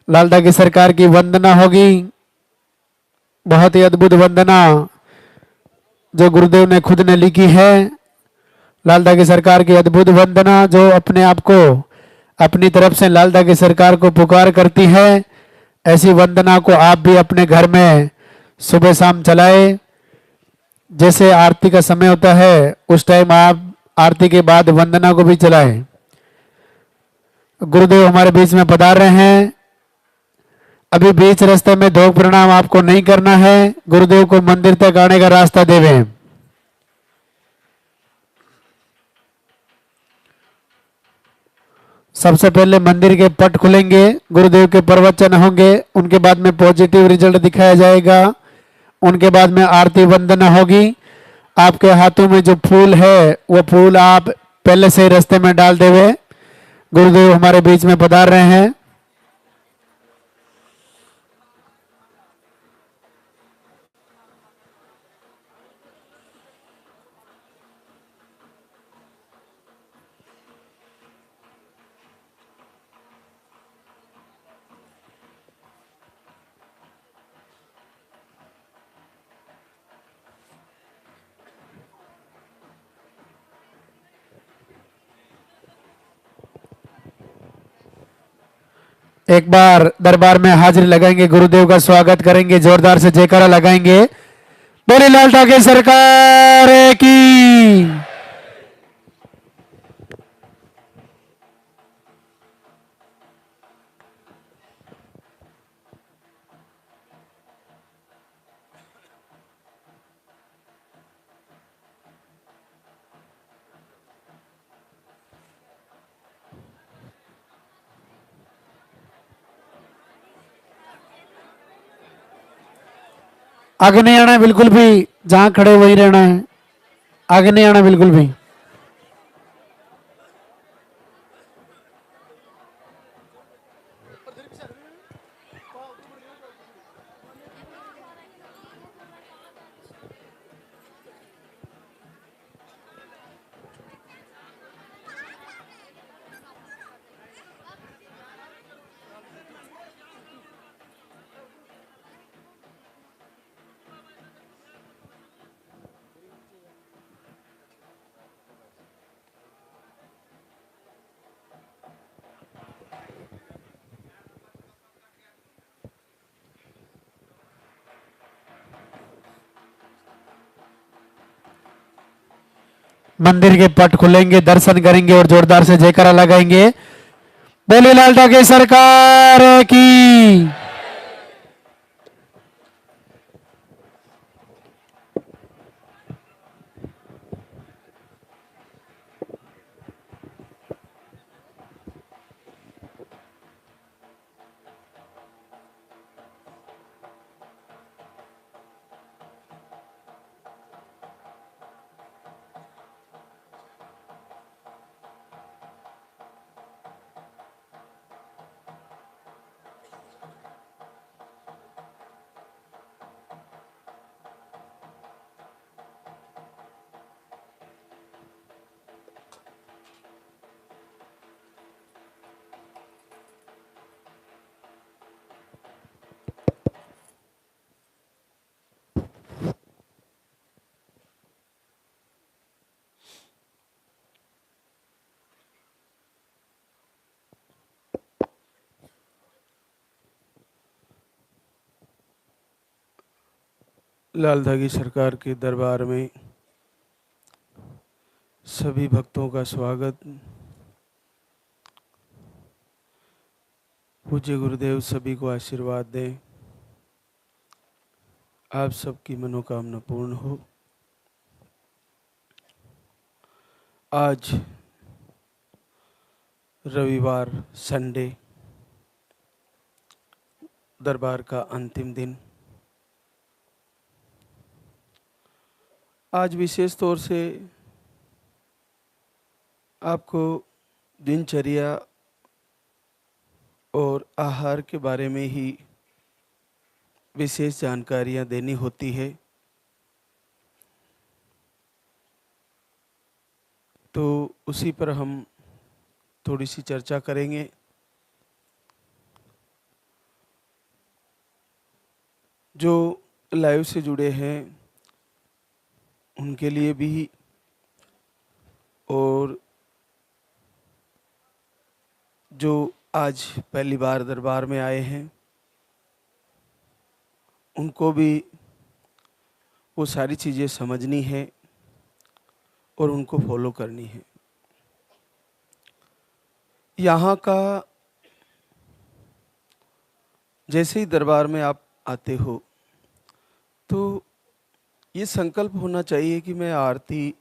लालदा की सरकार की वंदना होगी, बहुत ही अद्भुत वंदना जो गुरुदेव ने खुद ने लिखी है। लालदा की सरकार की अद्भुत वंदना जो अपने आप को अपनी तरफ से लालदा की सरकार को पुकार करती है। ऐसी वंदना को आप भी अपने घर में सुबह शाम चलाए। जैसे आरती का समय होता है उस टाइम आप आरती के बाद वंदना को भी चलाएं। गुरुदेव हमारे बीच में पधार रहे हैं। अभी बीच रास्ते में धोख प्रणाम आपको नहीं करना है, गुरुदेव को मंदिर तक आने का रास्ता देवें। सबसे पहले मंदिर के पट खुलेंगे, गुरुदेव के प्रवचन होंगे, उनके बाद में पॉजिटिव रिजल्ट दिखाया जाएगा, उनके बाद में आरती वंदना होगी। आपके हाथों में जो फूल है वो फूल आप पहले से रास्ते में डाल देवे। गुरुदेव हमारे बीच में पधार रहे हैं। एक बार दरबार में हाजिरी लगाएंगे, गुरुदेव का स्वागत करेंगे, जोरदार से जयकारा लगाएंगे। बोले लाल ठाकरे सरकार की। आगे नहीं आना है बिल्कुल भी, जहां खड़े वहीं रहना है, आगे नहीं आना बिल्कुल भी। मंदिर के पट खुलेंगे, दर्शन करेंगे और जोरदार से जयकारा लगाएंगे। बोले लाल ठाकरे सरकार की। लालदा की सरकार के दरबार में सभी भक्तों का स्वागत। पूज्य गुरुदेव सभी को आशीर्वाद दें, आप सबकी मनोकामना पूर्ण हो। आज रविवार संडे, दरबार का अंतिम दिन। आज विशेष तौर से आपको दिनचर्या और आहार के बारे में ही विशेष जानकारियां देनी होती है, तो उसी पर हम थोड़ी सी चर्चा करेंगे। जो लाइव से जुड़े हैं उनके लिए भी, और जो आज पहली बार दरबार में आए हैं उनको भी वो सारी चीज़ें समझनी है और उनको फॉलो करनी है। यहाँ का जैसे ही दरबार में आप आते हो तो ये संकल्प होना चाहिए कि मैं आरती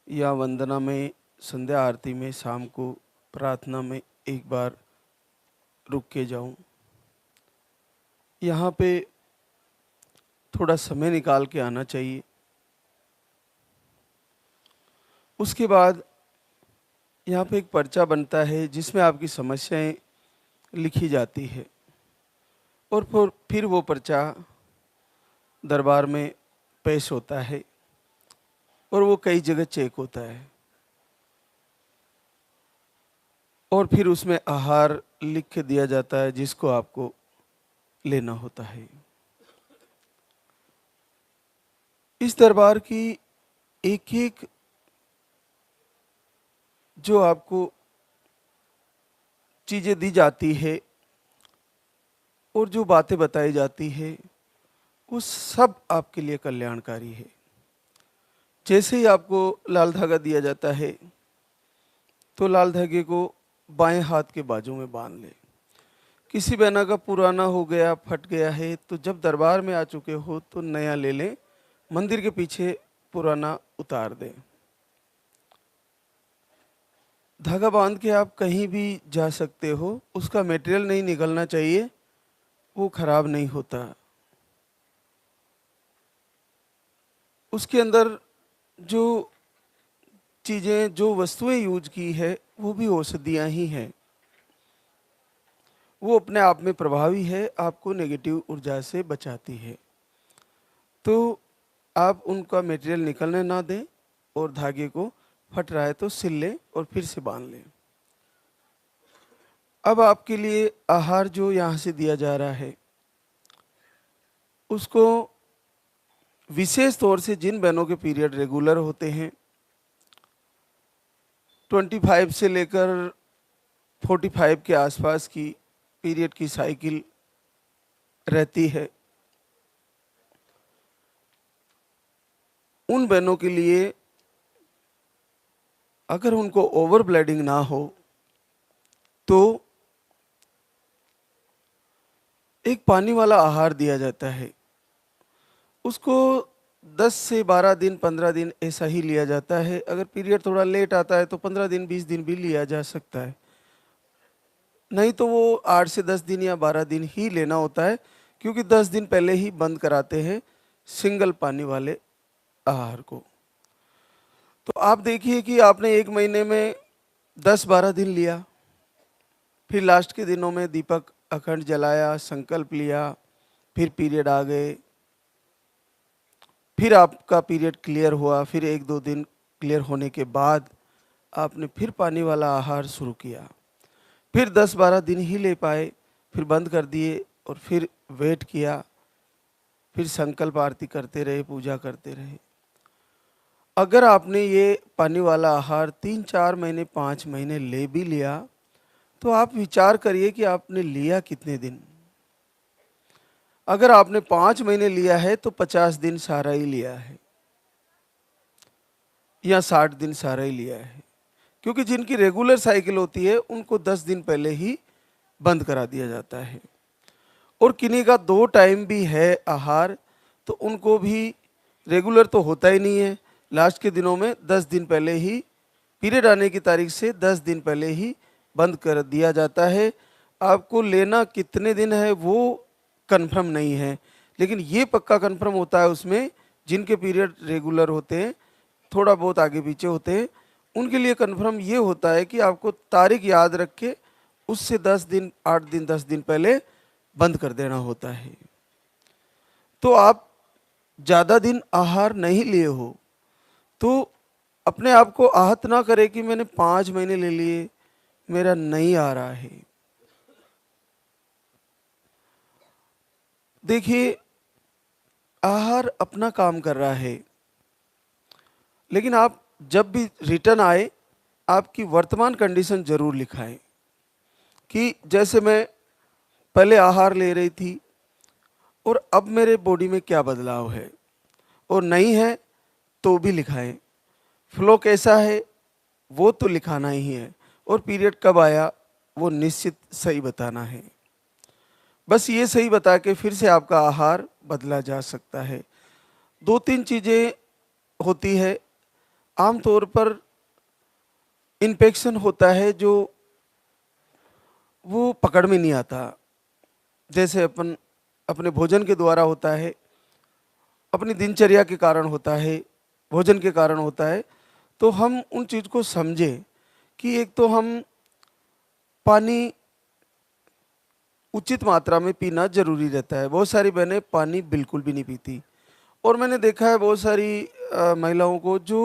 या वंदना में, संध्या आरती में, शाम को प्रार्थना में एक बार रुक के जाऊं। यहाँ पे थोड़ा समय निकाल के आना चाहिए। उसके बाद यहाँ पे एक पर्चा बनता है जिसमें आपकी समस्याएं लिखी जाती है, और फिर वो पर्चा दरबार में पेश होता है और वो कई जगह चेक होता है, और फिर उसमें आहार लिख के दिया जाता है जिसको आपको लेना होता है। इस दरबार की एक एक जो आपको चीज़ें दी जाती है और जो बातें बताई जाती है वो सब आपके लिए कल्याणकारी है। जैसे ही आपको लाल धागा दिया जाता है तो लाल धागे को बाएं हाथ के बाजू में बांध ले। किसी बहना का पुराना हो गया, फट गया है, तो जब दरबार में आ चुके हो तो नया ले लें, मंदिर के पीछे पुराना उतार दें। धागा बांध के आप कहीं भी जा सकते हो, उसका मटेरियल नहीं निकलना चाहिए, वो खराब नहीं होता। उसके अंदर जो चीज़ें, जो वस्तुएं यूज की है वो भी औषधियाँ ही हैं। वो अपने आप में प्रभावी है, आपको नेगेटिव ऊर्जा से बचाती है। तो आप उनका मटेरियल निकलने ना दें और धागे को फट रहा है तो सिल लें और फिर से बांध लें। अब आपके लिए आहार जो यहाँ से दिया जा रहा है उसको विशेष तौर से जिन बहनों के पीरियड रेगुलर होते हैं, 25 से लेकर 45 के आसपास की पीरियड की साइकिल रहती है, उन बहनों के लिए अगर उनको ओवर ब्लीडिंग ना हो तो एक पानी वाला आहार दिया जाता है। उसको 10 से 12 दिन, 15 दिन ऐसा ही लिया जाता है। अगर पीरियड थोड़ा लेट आता है तो 15 दिन, 20 दिन भी लिया जा सकता है, नहीं तो वो 8 से 10 दिन या 12 दिन ही लेना होता है, क्योंकि 10 दिन पहले ही बंद कराते हैं सिंगल पानी वाले आहार को। तो आप देखिए कि आपने एक महीने में 10-12 दिन लिया, फिर लास्ट के दिनों में दीपक अखंड जलाया, संकल्प लिया, फिर पीरियड आ गए, फिर आपका पीरियड क्लियर हुआ, फिर 1-2 दिन क्लियर होने के बाद आपने फिर पानी वाला आहार शुरू किया, फिर 10-12 दिन ही ले पाए, फिर बंद कर दिए और फिर वेट किया, फिर संकल्प आरती करते रहे, पूजा करते रहे। अगर आपने ये पानी वाला आहार 3-4 महीने, 5 महीने ले भी लिया तो आप विचार करिए कि आपने लिया कितने दिन। अगर आपने 5 महीने लिया है तो 50 दिन सारा ही लिया है या 60 दिन सारा ही लिया है, क्योंकि जिनकी रेगुलर साइकिल होती है उनको 10 दिन पहले ही बंद करा दिया जाता है। और किन्हीं का 2 टाइम भी है आहार तो उनको भी रेगुलर तो होता ही नहीं है, लास्ट के दिनों में 10 दिन पहले ही, पीरियड आने की तारीख से 10 दिन पहले ही बंद कर दिया जाता है। आपको लेना कितने दिन है वो कंफर्म नहीं है, लेकिन ये पक्का कंफर्म होता है उसमें जिनके पीरियड रेगुलर होते हैं, थोड़ा बहुत आगे पीछे होते हैं, उनके लिए कंफर्म ये होता है कि आपको तारीख याद रख के उससे 10 दिन, 8 दिन, 10 दिन पहले बंद कर देना होता है। तो आप ज़्यादा दिन आहार नहीं लिए हो तो अपने आप को आहत ना करें कि मैंने 5 महीने ले लिए, मेरा नहीं आ रहा है। देखिए, आहार अपना काम कर रहा है, लेकिन आप जब भी रिटर्न आए आपकी वर्तमान कंडीशन जरूर लिखाएं कि जैसे मैं पहले आहार ले रही थी और अब मेरे बॉडी में क्या बदलाव है, और नहीं है तो भी लिखाएं। फ्लो कैसा है वो तो लिखाना ही है, और पीरियड कब आया वो निश्चित सही बताना है। बस ये सही बता के फिर से आपका आहार बदला जा सकता है। दो तीन चीज़ें होती है। आमतौर पर इन्फेक्शन होता है जो वो पकड़ में नहीं आता, जैसे अपन अपने भोजन के द्वारा होता है, अपनी दिनचर्या के कारण होता है, भोजन के कारण होता है। तो हम उन चीज़ को समझें कि एक तो हम पानी उचित मात्रा में पीना जरूरी रहता है। बहुत सारी बहनें पानी बिल्कुल भी नहीं पीती, और मैंने देखा है बहुत सारी महिलाओं को जो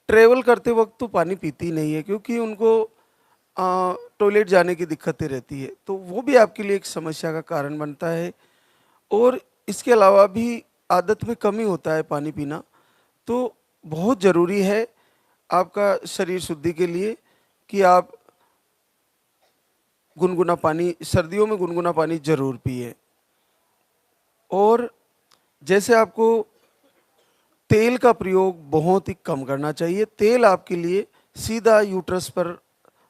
ट्रेवल करते वक्त तो पानी पीती नहीं है, क्योंकि उनको टॉयलेट जाने की दिक्कतें रहती है, तो वो भी आपके लिए एक समस्या का कारण बनता है। और इसके अलावा भी आदत में कमी होता है पानी पीना, तो बहुत ज़रूरी है आपका शरीर शुद्धि के लिए कि आप गुनगुना पानी, सर्दियों में गुनगुना पानी जरूर पिए। और जैसे आपको तेल का प्रयोग बहुत ही कम करना चाहिए। तेल आपके लिए सीधा यूट्रस पर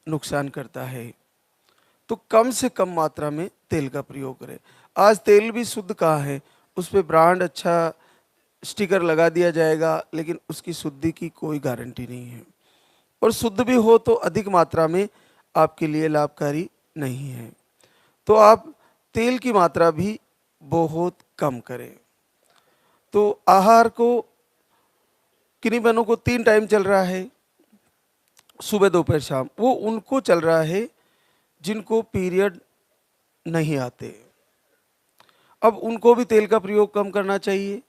नुकसान करता है, तो कम से कम मात्रा में तेल का प्रयोग करें। आज तेल भी शुद्ध कहाँ है, उस पर ब्रांड अच्छा स्टिकर लगा दिया जाएगा, लेकिन उसकी शुद्धि की कोई गारंटी नहीं है, और शुद्ध भी हो तो अधिक मात्रा में आपके लिए लाभकारी नहीं है। तो आप तेल की मात्रा भी बहुत कम करें। तो आहार को किन्हीं बहनों को 3 टाइम चल रहा है, सुबह दोपहर शाम, वो उनको चल रहा है जिनको पीरियड नहीं आते। अब उनको भी तेल का प्रयोग कम करना चाहिए,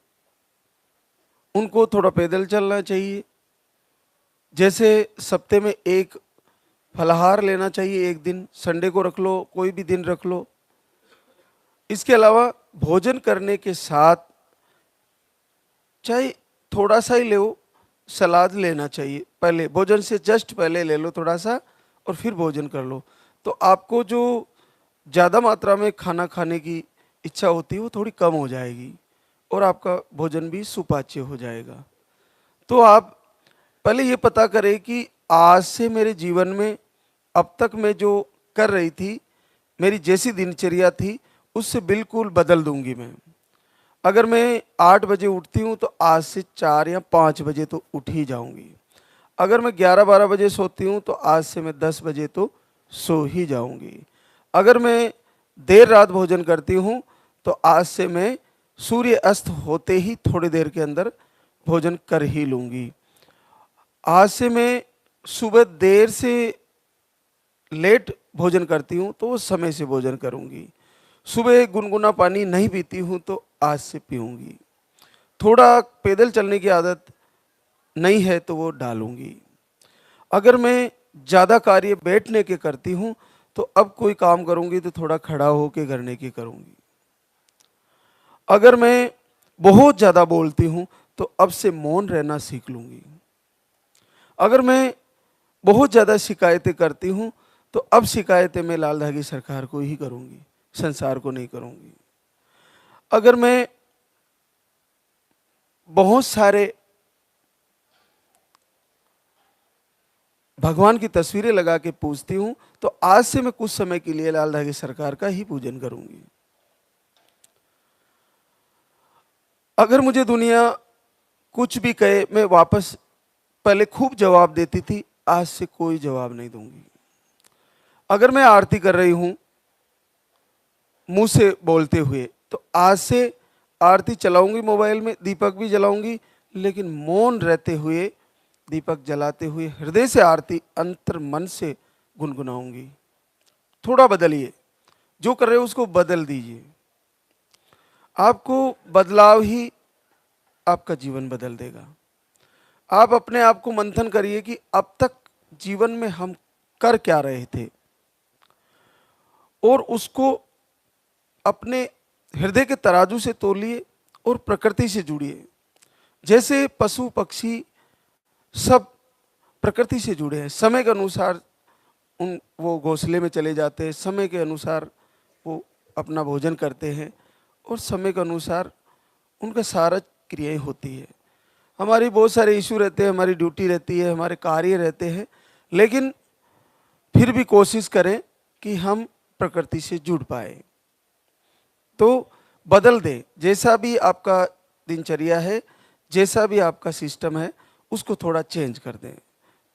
उनको थोड़ा पैदल चलना चाहिए। जैसे सप्ते में एक फलाहार लेना चाहिए, एक दिन संडे को रख लो, कोई भी दिन रख लो। इसके अलावा भोजन करने के साथ चाहे थोड़ा सा ही लो, सलाद लेना चाहिए। पहले भोजन से जस्ट पहले ले लो थोड़ा सा, और फिर भोजन कर लो, तो आपको जो ज़्यादा मात्रा में खाना खाने की इच्छा होती है वो थोड़ी कम हो जाएगी, और आपका भोजन भी सुपाच्य हो जाएगा। तो आप पहले ये पता करें कि आज से मेरे जीवन में अब तक मैं जो कर रही थी, मेरी जैसी दिनचर्या थी उससे बिल्कुल बदल दूंगी मैं। अगर मैं 8 बजे उठती हूँ तो आज से 4 या 5 बजे तो उठ ही जाऊंगी। अगर मैं 11-12 बजे सोती हूँ तो आज से मैं 10 बजे तो सो ही जाऊंगी। अगर मैं देर रात भोजन करती हूँ तो आज से मैं सूर्य अस्त होते ही थोड़ी देर के अंदर भोजन कर ही लूँगी। आज से मैं सुबह देर से लेट भोजन करती हूँ तो उस समय से भोजन करूँगी। सुबह गुनगुना पानी नहीं पीती हूँ तो आज से पीऊँगी। थोड़ा पैदल चलने की आदत नहीं है तो वो डालूँगी। अगर मैं ज़्यादा कार्य बैठने के करती हूँ तो अब कोई काम करूँगी तो थोड़ा खड़ा होकर करने की करूँगी। अगर मैं बहुत ज़्यादा बोलती हूँ तो अब से मौन रहना सीख लूँगी। अगर मैं बहुत ज़्यादा शिकायतें करती हूँ तो अब शिकायतें मैं लाल धागी सरकार को ही करूँगी, संसार को नहीं करूँगी। अगर मैं बहुत सारे भगवान की तस्वीरें लगा के पूजती हूँ तो आज से मैं कुछ समय के लिए लाल धागी सरकार का ही पूजन करूँगी। अगर मुझे दुनिया कुछ भी कहे मैं वापस पहले खूब जवाब देती थी, आज से कोई जवाब नहीं दूंगी। अगर मैं आरती कर रही हूं मुंह से बोलते हुए तो आज से आरती चलाऊंगी, मोबाइल में दीपक भी जलाऊंगी, लेकिन मौन रहते हुए दीपक जलाते हुए हृदय से आरती अंतर मन से गुनगुनाऊंगी। थोड़ा बदलिए, जो कर रहे हो उसको बदल दीजिए। आपको बदलाव ही आपका जीवन बदल देगा। आप अपने आप को मंथन करिए कि अब तक जीवन में हम कर क्या रहे थे, और उसको अपने हृदय के तराजू से तोलिए और प्रकृति से जुड़िए। जैसे पशु पक्षी सब प्रकृति से जुड़े हैं, समय के अनुसार वो घोंसले में चले जाते हैं, समय के अनुसार वो अपना भोजन करते हैं और समय के अनुसार उनका सारा क्रियाएं होती है। हमारी बहुत सारे इशू रहते हैं, हमारी ड्यूटी रहती है, हमारे कार्य रहते हैं, लेकिन फिर भी कोशिश करें कि हम प्रकृति से जुड़ पाए। तो बदल दें, जैसा भी आपका दिनचर्या है, जैसा भी आपका सिस्टम है, उसको थोड़ा चेंज कर दें।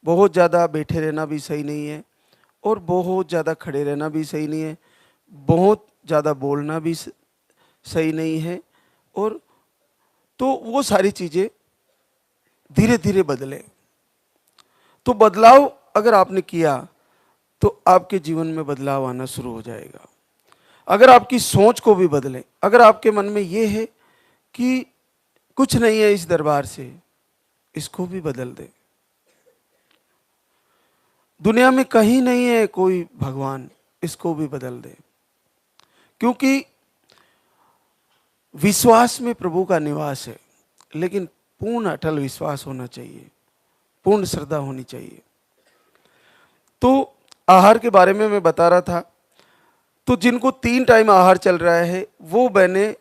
बहुत ज़्यादा बैठे रहना भी सही नहीं है और बहुत ज़्यादा खड़े रहना भी सही नहीं है, बहुत ज़्यादा बोलना भी सही नहीं है। और तो वो सारी चीज़ें धीरे धीरे बदलें। तो बदलाव अगर आपने किया तो आपके जीवन में बदलाव आना शुरू हो जाएगा। अगर आपकी सोच को भी बदलें, अगर आपके मन में ये है कि कुछ नहीं है इस दरबार से, इसको भी बदल दें। दुनिया में कहीं नहीं है कोई भगवान, इसको भी बदल दें। क्योंकि विश्वास में प्रभु का निवास है, लेकिन पूर्ण अटल विश्वास होना चाहिए, पूर्ण श्रद्धा होनी चाहिए। तो आहार के बारे में मैं बता रहा था। तो जिनको 3 टाइम आहार चल रहा है वो बहने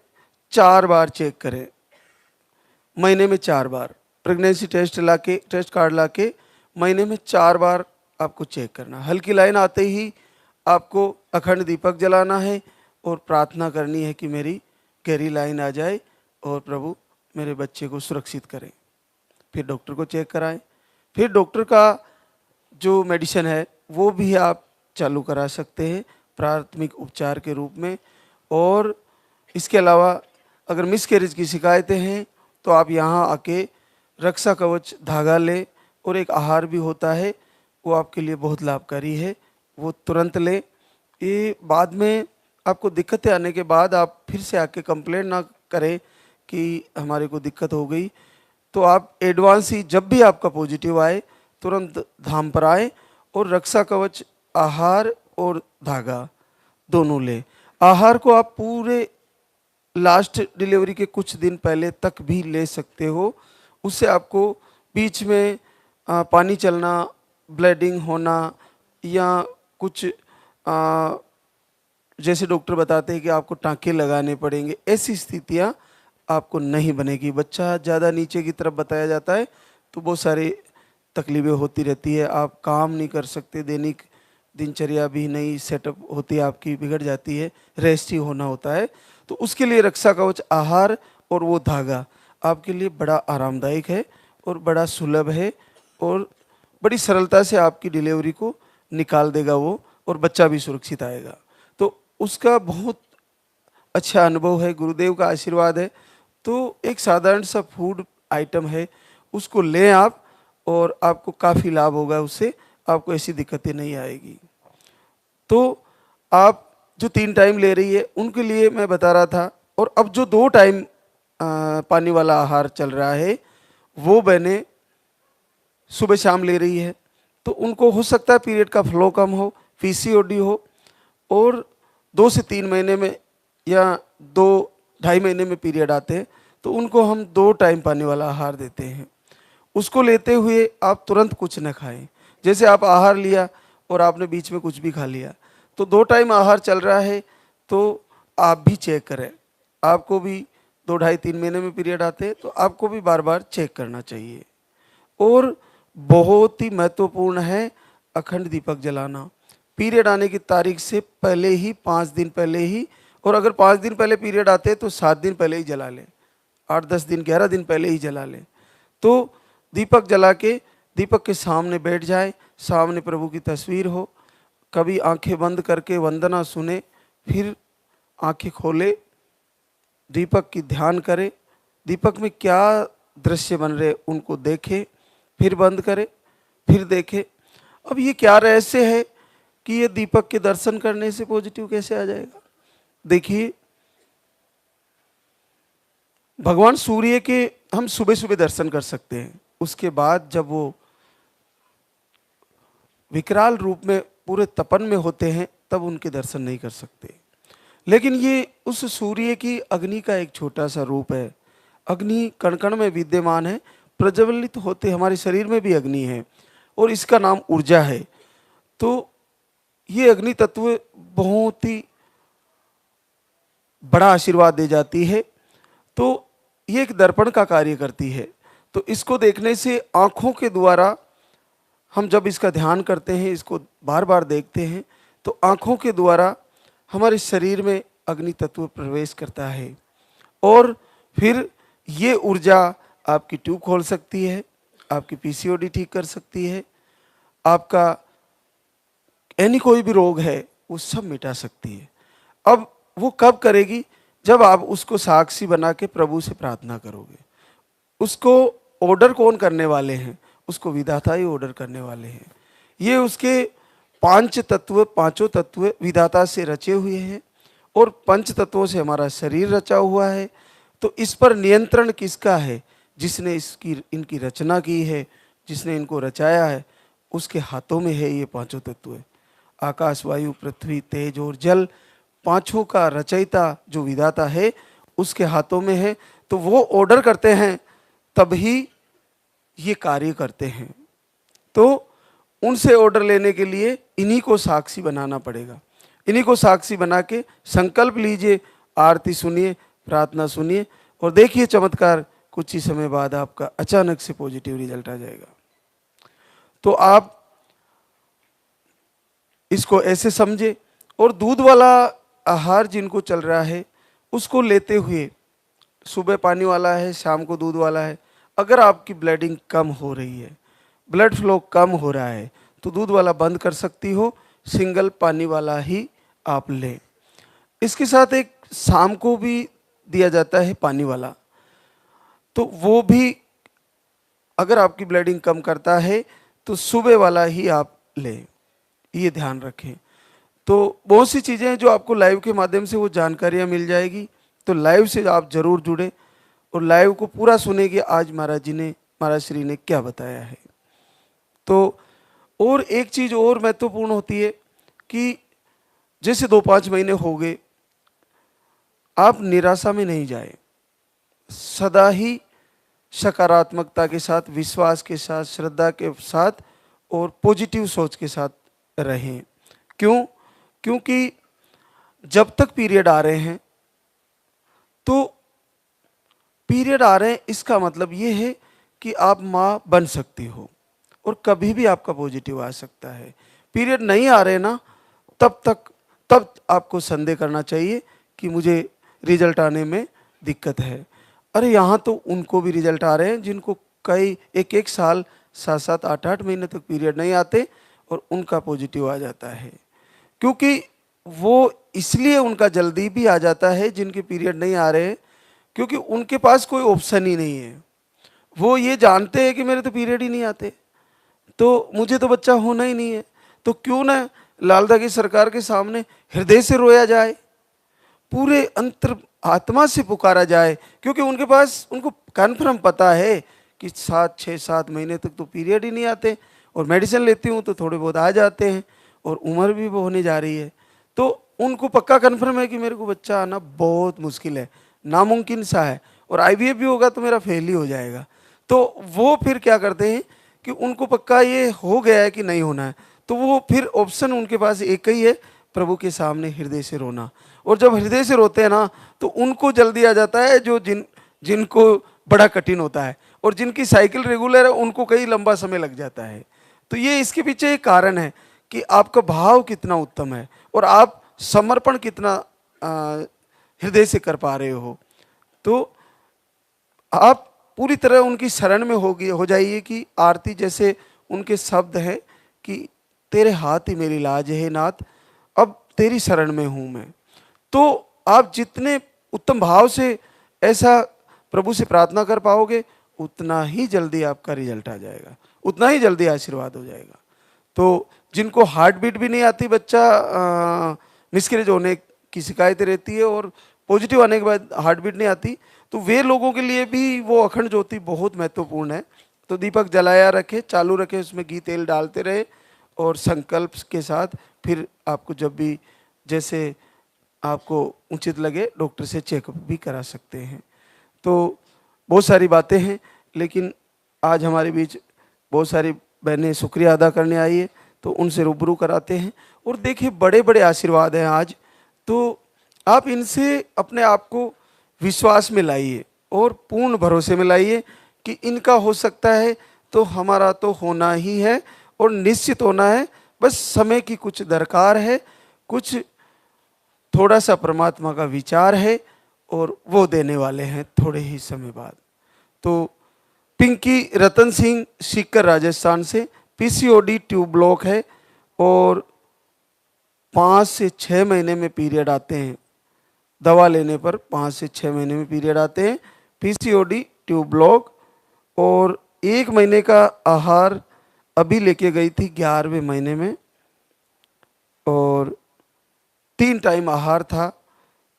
4 बार चेक करें, महीने में 4 बार प्रेगनेंसी टेस्ट कार्ड लाके महीने में 4 बार आपको चेक करना। हल्की लाइन आते ही आपको अखंड दीपक जलाना है और प्रार्थना करनी है कि मेरी गहरी लाइन आ जाए और प्रभु मेरे बच्चे को सुरक्षित करें। फिर डॉक्टर को चेक कराएं। फिर डॉक्टर का जो मेडिसिन है वो भी आप चालू करा सकते हैं प्राथमिक उपचार के रूप में। और इसके अलावा अगर मिसकैरेज की शिकायतें हैं तो आप यहाँ आके रक्षा कवच धागा लें और एक आहार भी होता है, वो आपके लिए बहुत लाभकारी है, वो तुरंत लें। ये बाद में आपको दिक्कतें आने के बाद आप फिर से आके कंप्लेंट ना करें कि हमारे को दिक्कत हो गई। तो आप एडवांस ही जब भी आपका पॉजिटिव आए तुरंत धाम पर आए और रक्षा कवच आहार और धागा दोनों ले। आहार को आप पूरे लास्ट डिलीवरी के कुछ दिन पहले तक भी ले सकते हो, उससे आपको बीच में पानी चलना, ब्लीडिंग होना या कुछ जैसे डॉक्टर बताते हैं कि आपको टाँके लगाने पड़ेंगे, ऐसी स्थितियाँ आपको नहीं बनेगी। बच्चा ज़्यादा नीचे की तरफ बताया जाता है तो बहुत सारी तकलीफ़ें होती रहती है, आप काम नहीं कर सकते, दैनिक दिनचर्या भी नहीं सेटअप होती है, आपकी बिगड़ जाती है, रेस्ट ही होना होता है। तो उसके लिए रक्षा कवच आहार और वो धागा आपके लिए बड़ा आरामदायक है और बड़ा सुलभ है और बड़ी सरलता से आपकी डिलीवरी को निकाल देगा वो, और बच्चा भी सुरक्षित आएगा। तो उसका बहुत अच्छा अनुभव है, गुरुदेव का आशीर्वाद है। तो एक साधारण सा फूड आइटम है, उसको लें आप और आपको काफ़ी लाभ होगा उससे, आपको ऐसी दिक्कतें नहीं आएगी। तो आप जो 3 टाइम ले रही है उनके लिए मैं बता रहा था। और अब जो 2 टाइम पानी वाला आहार चल रहा है वो बहने सुबह शाम ले रही है, तो उनको हो सकता है पीरियड का फ्लो कम हो, पीसीओडी हो, और 2 से 3 महीने में या 2-2.5 महीने में पीरियड आते हैं, तो उनको हम 2 टाइम पानी वाला आहार देते हैं। उसको लेते हुए आप तुरंत कुछ न खाएं। जैसे आप आहार लिया और आपने बीच में कुछ भी खा लिया, तो 2 टाइम आहार चल रहा है तो आप भी चेक करें। आपको भी 2-2.5-3 महीने में पीरियड आते हैं तो आपको भी बार बार चेक करना चाहिए। और बहुत ही महत्वपूर्ण है अखंड दीपक जलाना। पीरियड आने की तारीख से पहले ही, 5 दिन पहले ही, और अगर 5 दिन पहले पीरियड आते हैं तो 7 दिन पहले ही जला लें, 8-10 दिन 11 दिन पहले ही जला लें। तो दीपक जला के दीपक के सामने बैठ जाए, सामने प्रभु की तस्वीर हो, कभी आंखें बंद करके वंदना सुने, फिर आंखें खोले, दीपक की ध्यान करे, दीपक में क्या दृश्य बन रहे उनको देखे, फिर बंद करे, फिर देखे। अब ये क्या रहस्य है कि ये दीपक के दर्शन करने से पॉजिटिव कैसे आ जाएगा? देखिए, भगवान सूर्य के हम सुबह सुबह दर्शन कर सकते हैं, उसके बाद जब वो विकराल रूप में पूरे तपन में होते हैं तब उनके दर्शन नहीं कर सकते। लेकिन ये उस सूर्य की अग्नि का एक छोटा सा रूप है। अग्नि कण कण में विद्यमान है, प्रज्वलित होते हमारे शरीर में भी अग्नि है और इसका नाम ऊर्जा है। तो ये अग्नि तत्व बहुत ही बड़ा आशीर्वाद दे जाती है। तो ये एक दर्पण का कार्य करती है। तो इसको देखने से आँखों के द्वारा हम जब इसका ध्यान करते हैं, इसको बार बार देखते हैं, तो आँखों के द्वारा हमारे शरीर में अग्नि तत्व प्रवेश करता है और फिर ये ऊर्जा आपकी ट्यूब खोल सकती है, आपकी पीसीओडी ठीक कर सकती है, आपका यानी कोई भी रोग है वो सब मिटा सकती है। अब वो कब करेगी? जब आप उसको साक्षी बना के प्रभु से प्रार्थना करोगे। उसको ऑर्डर कौन करने वाले हैं? उसको विधाता ही ऑर्डर करने वाले हैं। ये उसके पांचों तत्व विधाता से रचे हुए हैं और पंच तत्वों से हमारा शरीर रचा हुआ है। तो इस पर नियंत्रण किसका है? जिसने इनकी रचना की है, जिसने इनको रचाया है, उसके हाथों में है ये पांचों तत्व। आकाश, वायु, पृथ्वी, तेज और जल, पांचों का रचयिता जो विधाता है उसके हाथों में है। तो वो ऑर्डर करते हैं तभी ये कार्य करते हैं। तो उनसे ऑर्डर लेने के लिए इन्हीं को साक्षी बनाना पड़ेगा। इन्हीं को साक्षी बना के संकल्प लीजिए, आरती सुनिए, प्रार्थना सुनिए और देखिए चमत्कार। कुछ ही समय बाद आपका अचानक से पॉजिटिव रिजल्ट आ जाएगा। तो आप इसको ऐसे समझे। और दूध वाला आहार जिनको चल रहा है उसको लेते हुए, सुबह पानी वाला है, शाम को दूध वाला है, अगर आपकी ब्लीडिंग कम हो रही है, ब्लड फ्लो कम हो रहा है, तो दूध वाला बंद कर सकती हो, सिंगल पानी वाला ही आप लें। इसके साथ एक शाम को भी दिया जाता है पानी वाला, तो वो भी अगर आपकी ब्लीडिंग कम करता है तो सुबह वाला ही आप लें, ये ध्यान रखें। तो बहुत सी चीज़ें हैं जो आपको लाइव के माध्यम से वो जानकारियाँ मिल जाएगी। तो लाइव से आप जरूर जुड़े और लाइव को पूरा सुने कि आज महाराज श्री ने क्या बताया है। तो और एक चीज़ और महत्वपूर्ण होती है कि जैसे 2-5 महीने हो गए, आप निराशा में नहीं जाए, सदा ही सकारात्मकता के साथ, विश्वास के साथ, श्रद्धा के साथ और पॉजिटिव सोच के साथ रहें। क्यों? क्योंकि जब तक पीरियड आ रहे हैं, तो पीरियड आ रहे हैं इसका मतलब ये है कि आप माँ बन सकती हो और कभी भी आपका पॉजिटिव आ सकता है। पीरियड नहीं आ रहे ना, तब आपको संदेह करना चाहिए कि मुझे रिजल्ट आने में दिक्कत है। अरे यहाँ तो उनको भी रिजल्ट आ रहे हैं जिनको कई एक साल 7-7, 8-8 महीने तक पीरियड नहीं आते और उनका पॉजिटिव आ जाता है। क्योंकि वो इसलिए उनका जल्दी भी आ जाता है जिनके पीरियड नहीं आ रहे हैं, क्योंकि उनके पास कोई ऑप्शन ही नहीं है। वो ये जानते हैं कि मेरे तो पीरियड ही नहीं आते, तो मुझे तो बच्चा होना ही नहीं है, तो क्यों ना लालदा की सरकार के सामने हृदय से रोया जाए, पूरे अंतर आत्मा से पुकारा जाए। क्योंकि उनके पास, उनको कन्फर्म पता है कि 6-7 महीने तक तो पीरियड ही नहीं आते और मेडिसिन लेती हूँ तो थोड़े बहुत आ जाते हैं और उम्र भी वो होने जा रही है। तो उनको पक्का कन्फर्म है कि मेरे को बच्चा आना बहुत मुश्किल है, नामुमकिन सा है, और आईवीएफ भी होगा तो मेरा फेल ही हो जाएगा। तो वो फिर क्या करते हैं कि उनको पक्का ये हो गया है कि नहीं होना है, तो वो फिर ऑप्शन उनके पास एक ही है, प्रभु के सामने हृदय से रोना। और जब हृदय से रोते हैं ना, तो उनको जल्दी आ जाता है, जो जिनको बड़ा कठिन होता है, और जिनकी साइकिल रेगुलर है उनको कई लंबा समय लग जाता है। तो ये इसके पीछे एक कारण है कि आपका भाव कितना उत्तम है और आप समर्पण कितना हृदय से कर पा रहे हो। तो आप पूरी तरह उनकी शरण में हो जाइए कि आरती जैसे उनके शब्द हैं कि तेरे हाथ ही मेरी लाज है नाथ, अब तेरी शरण में हूँ मैं। तो आप जितने उत्तम भाव से ऐसा प्रभु से प्रार्थना कर पाओगे, उतना ही जल्दी आपका रिजल्ट आ जाएगा, उतना ही जल्दी आशीर्वाद हो जाएगा। तो जिनको हार्ट बीट भी नहीं आती, बच्चा मिसकैरेज होने की शिकायतें रहती है और पॉजिटिव आने के बाद हार्ट बीट नहीं आती, तो वे लोगों के लिए भी वो अखंड ज्योति बहुत महत्वपूर्ण है। तो दीपक जलाया रखे, चालू रखे, उसमें घी तेल डालते रहे और संकल्प के साथ फिर आपको जब भी जैसे आपको उचित लगे डॉक्टर से चेकअप भी करा सकते हैं। तो बहुत सारी बातें हैं, लेकिन आज हमारे बीच बहुत सारी बहनें शुक्रिया अदा करने आई है, तो उनसे रूबरू कराते हैं। और देखिए बड़े बड़े आशीर्वाद हैं आज, तो आप इनसे अपने आप को विश्वास में लाइए और पूर्ण भरोसे में लाइए कि इनका हो सकता है तो हमारा तो होना ही है और निश्चित होना है। बस समय की कुछ दरकार है, कुछ थोड़ा सा परमात्मा का विचार है और वो देने वाले हैं थोड़े ही समय बाद। तो पिंकी रतन सिंह सीकर राजस्थान से पीसीओडी ट्यूब ब्लॉक है और 5 से 6 महीने में पीरियड आते हैं। दवा लेने पर 5 से 6 महीने में पीरियड आते हैं। पीसीओडी ट्यूब ब्लॉक और 1 महीने का आहार अभी लेके गई थी 11वें महीने में और 3 टाइम आहार था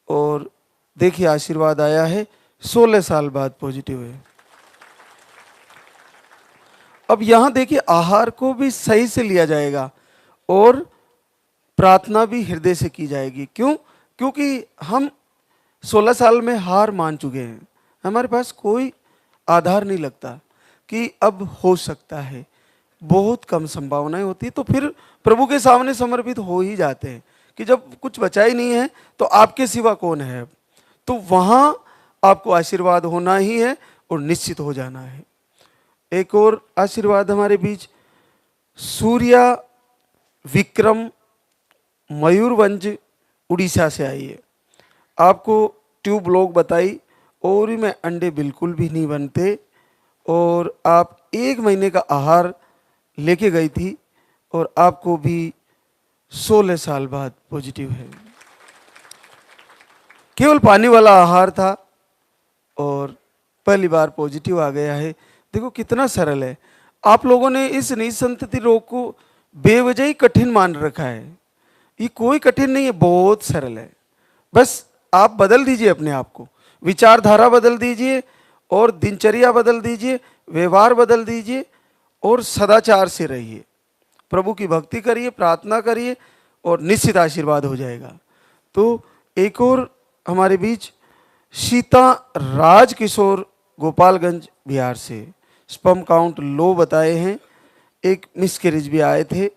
और देखिए आशीर्वाद आया है। 16 साल बाद पॉजिटिव है। अब यहाँ देखिए आहार को भी सही से लिया जाएगा और प्रार्थना भी हृदय से की जाएगी। क्यों? क्योंकि हम 16 साल में हार मान चुके हैं। हमारे पास कोई आधार नहीं लगता कि अब हो सकता है, बहुत कम संभावनाएं होती, तो फिर प्रभु के सामने समर्पित हो ही जाते हैं कि जब कुछ बचा ही नहीं है तो आपके सिवा कौन है अब। तो वहाँ आपको आशीर्वाद होना ही है और निश्चित हो जाना है। एक और आशीर्वाद हमारे बीच सूर्या विक्रम मयूरभंज उड़ीसा से आई है। आपको ट्यूब ब्लॉक बताई और में अंडे बिल्कुल भी नहीं बनते और आप 1 महीने का आहार लेके गई थी और आपको भी 16 साल बाद पॉजिटिव है। केवल पानी वाला आहार था और पहली बार पॉजिटिव आ गया है। देखो कितना सरल है। आप लोगों ने इस निसंतति रोग को बेवजह ही कठिन मान रखा है। ये कोई कठिन नहीं है, बहुत सरल है। बस आप बदल दीजिए अपने आप को, विचारधारा बदल दीजिए और दिनचर्या बदल दीजिए, व्यवहार बदल दीजिए और सदाचार से रहिए। प्रभु की भक्ति करिए, प्रार्थना करिए और निश्चित आशीर्वाद हो जाएगा। तो एक और हमारे बीच सीता राज किशोर गोपालगंज बिहार से स्पर्म काउंट लो बताए हैं, एक मिसकैरेज भी आए थे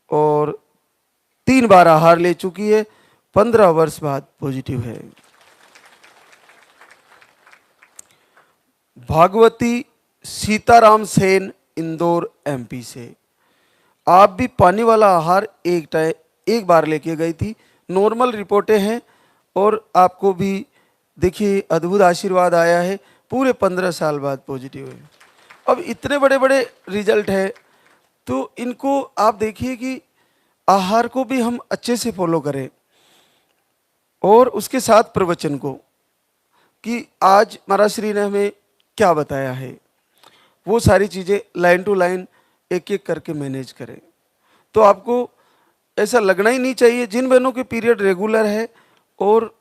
और 3 बार आहार ले चुकी है, 15 वर्ष बाद पॉजिटिव है। भागवती सीताराम सेन इंदौर एमपी से आप भी पानी वाला आहार एक बार लेके गई थी, नॉर्मल रिपोर्टें हैं और आपको भी देखिए अद्भुत आशीर्वाद आया है। पूरे 15 साल बाद पॉजिटिव है। अब इतने बड़े बड़े रिजल्ट है तो इनको आप देखिए कि आहार को भी हम अच्छे से फॉलो करें और उसके साथ प्रवचन को कि आज महाराज श्री ने हमें क्या बताया है, वो सारी चीज़ें लाइन टू लाइन एक एक करके मैनेज करें। तो आपको ऐसा लगना ही नहीं चाहिए। जिन बहनों के पीरियड रेगुलर है और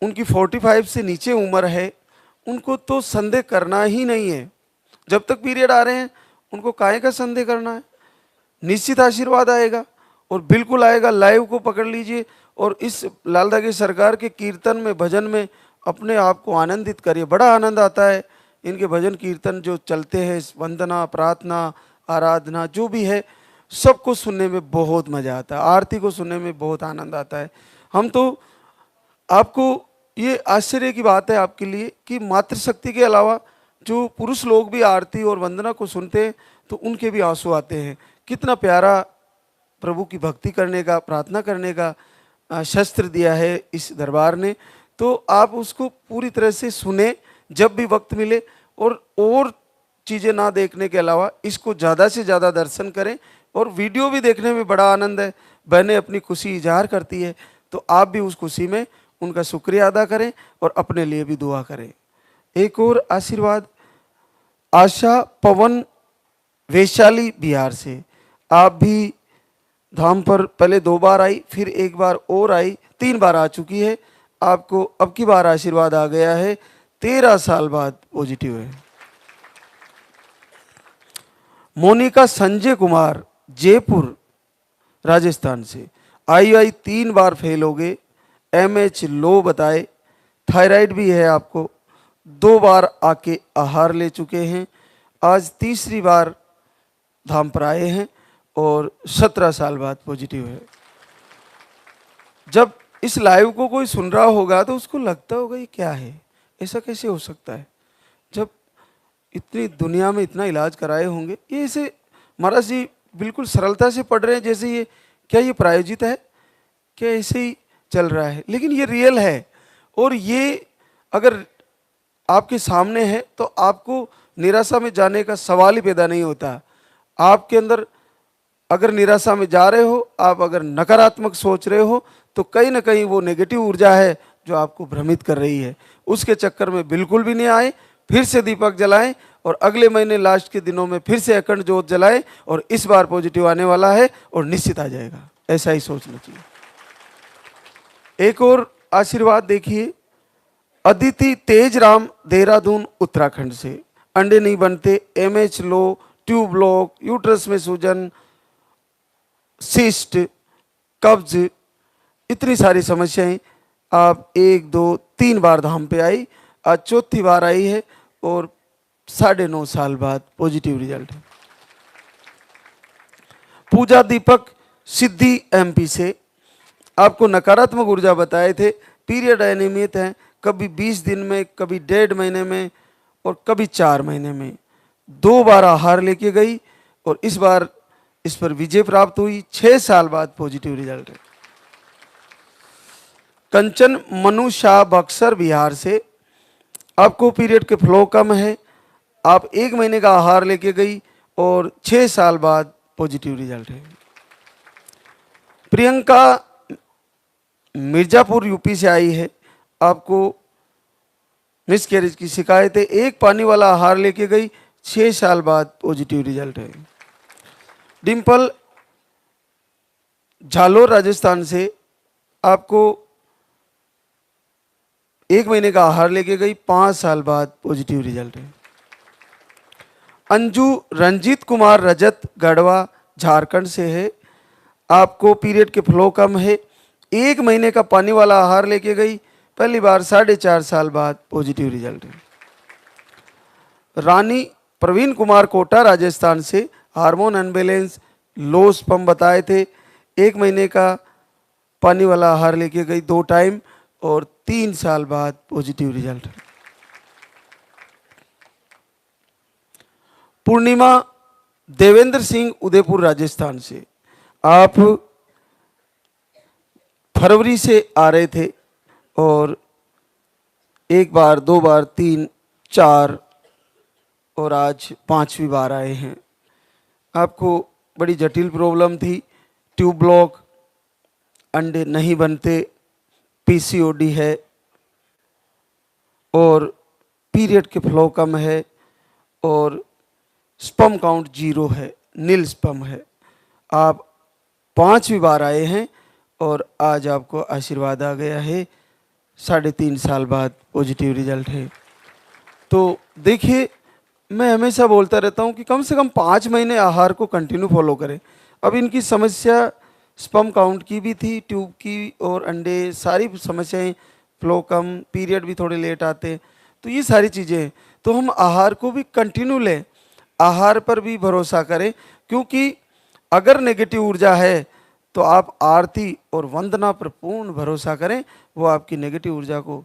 उनकी 45 से नीचे उम्र है, उनको तो संदेह करना ही नहीं है। जब तक पीरियड आ रहे हैं उनको काहे का संदेह करना है। निश्चित आशीर्वाद आएगा और बिल्कुल आएगा। लाइव को पकड़ लीजिए और इस लालदा की सरकार के कीर्तन में, भजन में अपने आप को आनंदित करिए। बड़ा आनंद आता है इनके भजन कीर्तन जो चलते हैं, वंदना, प्रार्थना, आराधना जो भी है, सबको सुनने में बहुत मज़ा आता है। आरती को सुनने में बहुत आनंद आता है। हम तो आपको ये आश्चर्य की बात है आपके लिए कि मातृशक्ति के अलावा जो पुरुष लोग भी आरती और वंदना को सुनते हैं तो उनके भी आंसू आते हैं। कितना प्यारा प्रभु की भक्ति करने का, प्रार्थना करने का शस्त्र दिया है इस दरबार ने। तो आप उसको पूरी तरह से सुने जब भी वक्त मिले और चीज़ें ना देखने के अलावा इसको ज़्यादा से ज़्यादा दर्शन करें। और वीडियो भी देखने में बड़ा आनंद है। बहनें अपनी खुशी इजहार करती है तो आप भी उस खुशी में उनका शुक्रिया अदा करें और अपने लिए भी दुआ करें। एक और आशीर्वाद आशा पवन वैशाली बिहार से आप भी धाम पर पहले 2 बार आई, फिर 1 बार और आई, 3 बार आ चुकी है। आपको अब की बार आशीर्वाद आ गया है। 13 साल बाद पॉजिटिव है। मोनिका संजय कुमार जयपुर राजस्थान से IUI 3 बार फेल हो गए, एमएच लो बताए, थायराइड भी है आपको, 2 बार आके आहार ले चुके हैं, आज तीसरी बार धाम पर आए हैं और 17 साल बाद पॉजिटिव है। जब इस लाइव को कोई सुन रहा होगा तो उसको लगता होगा ये क्या है, ऐसा कैसे हो सकता है, जब इतनी दुनिया में इतना इलाज कराए होंगे, ये ऐसे महाराज जी बिल्कुल सरलता से पढ़ रहे हैं जैसे ये क्या ये प्रायोजित है, क्या ऐसे ही चल रहा है, लेकिन ये रियल है। और ये अगर आपके सामने है तो आपको निराशा में जाने का सवाल ही पैदा नहीं होता। आपके अंदर अगर निराशा में जा रहे हो, आप अगर नकारात्मक सोच रहे हो, तो कहीं ना कहीं वो नेगेटिव ऊर्जा है जो आपको भ्रमित कर रही है। उसके चक्कर में बिल्कुल भी नहीं आए, फिर से दीपक जलाएं और अगले महीने लास्ट के दिनों में फिर से अखंड ज्योत जलाएं और इस बार पॉजिटिव आने वाला है और निश्चित आ जाएगा, ऐसा ही सोचना चाहिए। एक और आशीर्वाद देखिए, अदिति तेजराम देहरादून उत्तराखंड से, अंडे नहीं बनते, एमएच लो, ट्यूब ब्लॉक, यूट्रस में सूजन, सिस्ट, कब्ज, इतनी सारी समस्याएं, आप 1 2 3 बार धाम पे आई, आज चौथी बार आई है और 9.5 साल बाद पॉजिटिव रिजल्ट है। पूजा दीपक सिद्धि एमपी से, आपको नकारात्मक ऊर्जा बताए थे, पीरियड अनियमित है, कभी 20 दिन में, कभी 1.5 महीने में और कभी 4 महीने में, 2 बार आहार लेके गई और इस बार इस पर विजय प्राप्त हुई, 6 साल बाद पॉजिटिव रिजल्ट है। कंचन मनु शाह बक्सर बिहार से, आपको पीरियड के फ्लो कम है, आप 1 महीने का आहार लेके गई और 6 साल बाद पॉजिटिव रिजल्ट है। प्रियंका मिर्जापुर यूपी से आई है, आपको मिसकैरेज की शिकायत है, 1 पानी वाला आहार लेके गई, 6 साल बाद पॉजिटिव रिजल्ट है। डिम्पल झालोर राजस्थान से, आपको 1 महीने का आहार लेके गई, 5 साल बाद पॉजिटिव रिजल्ट है। अंजू रंजीत कुमार रजत गढ़वा झारखंड से है, आपको पीरियड के फ्लो कम है, 1 महीने का पानी वाला आहार लेके गई, पहली बार 4.5 साल बाद पॉजिटिव रिजल्ट है। रानी प्रवीण कुमार कोटा राजस्थान से, हार्मोन अनबैलेंस, लो स्पर्म बताए थे, 1 महीने का पानी वाला आहार लेके गई 2 टाइम और 3 साल बाद पॉजिटिव रिजल्ट है। पूर्णिमा देवेंद्र सिंह उदयपुर राजस्थान से, आप फरवरी से आ रहे थे और 1 बार 2 बार 3 4 और आज 5वीं बार आए हैं। आपको बड़ी जटिल प्रॉब्लम थी, ट्यूब ब्लॉक, अंडे नहीं बनते, पीसीओडी है और पीरियड के फ्लो कम है और स्पर्म काउंट 0 है, नील स्पर्म है। आप 5वीं बार आए हैं और आज आपको आशीर्वाद आ गया है, 3.5 साल बाद पॉजिटिव रिजल्ट है। तो देखिए, मैं हमेशा बोलता रहता हूँ कि कम से कम 5 महीने आहार को कंटिन्यू फॉलो करें। अब इनकी समस्या स्पर्म काउंट की भी थी, ट्यूब की और अंडे, सारी समस्याएं, फ्लो कम, पीरियड भी थोड़े लेट आते, तो ये सारी चीज़ें हैं। तो हम आहार को भी कंटिन्यू लें, आहार पर भी भरोसा करें, क्योंकि अगर नेगेटिव ऊर्जा है तो आप आरती और वंदना पर पूर्ण भरोसा करें, वो आपकी नेगेटिव ऊर्जा को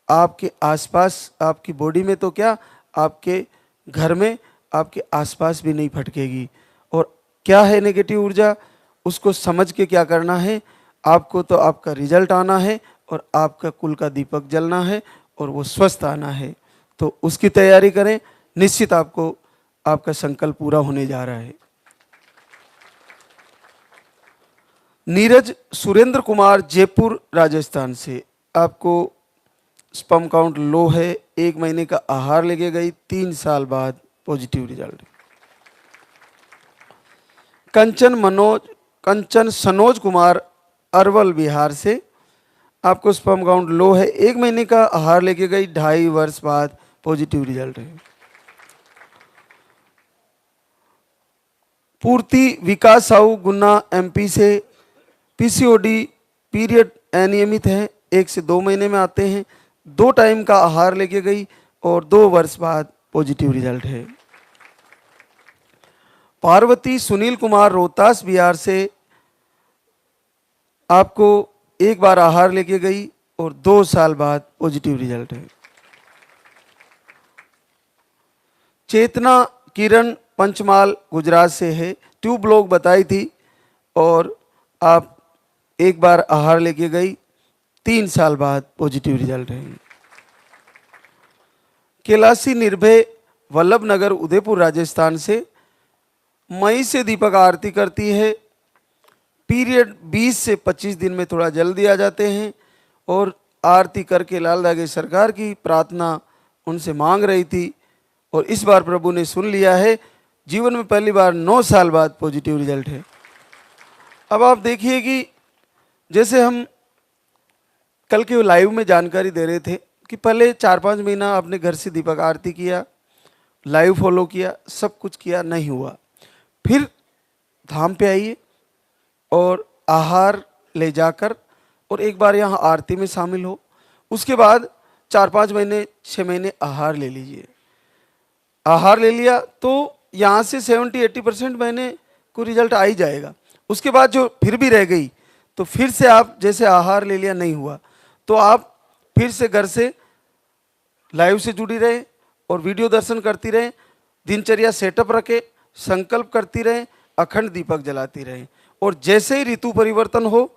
आपके आसपास, आपकी बॉडी में तो क्या, आपके घर में, आपके आसपास भी नहीं फटकेगी। और क्या है नेगेटिव ऊर्जा, उसको समझ के क्या करना है, आपको तो आपका रिजल्ट आना है और आपका कुल का दीपक जलना है और वो स्वस्थ आना है। तो उसकी तैयारी करें, निश्चित आपको आपका संकल्प पूरा होने जा रहा है। नीरज सुरेंद्र कुमार जयपुर राजस्थान से, आपको स्पर्म काउंट लो है, 1 महीने का आहार लेके गई, 3 साल बाद पॉजिटिव रिजल्ट। कंचन सनोज कुमार अरवल बिहार से, आपको स्पर्म काउंट लो है, 1 महीने का आहार लेके गई, 2.5 वर्ष बाद पॉजिटिव रिजल्ट है। पूर्ति विकास साहू गुन्ना एमपी से, पीसीओडी, पीरियड अनियमित है, 1 से 2 महीने में आते हैं, 2 टाइम का आहार लेके गई और 2 वर्ष बाद पॉजिटिव रिजल्ट है। पार्वती सुनील कुमार रोहतास बिहार से आपको 1 बार आहार लेके गई और 2 साल बाद पॉजिटिव रिजल्ट है। चेतना किरण पंचमाल गुजरात से है, ट्यूब ब्लॉक बताई थी और आप 1 बार आहार लेके गई, 3 साल बाद पॉजिटिव रिजल्ट है। कैलाशी निर्भय वल्लभ नगर उदयपुर राजस्थान से मई से दीपक आरती करती है, पीरियड 20 से 25 दिन में थोड़ा जल्दी आ जाते हैं और आरती करके लाल धागे सरकार की प्रार्थना उनसे मांग रही थी और इस बार प्रभु ने सुन लिया है। जीवन में पहली बार 9 साल बाद पॉजिटिव रिजल्ट है। अब आप देखिए कि जैसे हम कल के लाइव में जानकारी दे रहे थे कि पहले 4-5 महीना आपने घर से दीपक आरती किया, लाइव फॉलो किया, सब कुछ किया, नहीं हुआ, फिर धाम पे आइए और आहार ले जाकर और 1 बार यहाँ आरती में शामिल हो, उसके बाद 4-5 महीने 6 महीने आहार ले लीजिए। आहार ले लिया तो यहाँ से 70-80% महीने को रिजल्ट आ ही जाएगा। उसके बाद जो फिर भी रह गई तो फिर से आप जैसे आहार ले लिया नहीं हुआ तो आप फिर से घर से लाइव से जुड़ी रहे और वीडियो दर्शन करती रहे, दिनचर्या सेटअप रखे, संकल्प करती रहे, अखंड दीपक जलाती रहे और जैसे ही ऋतु परिवर्तन हो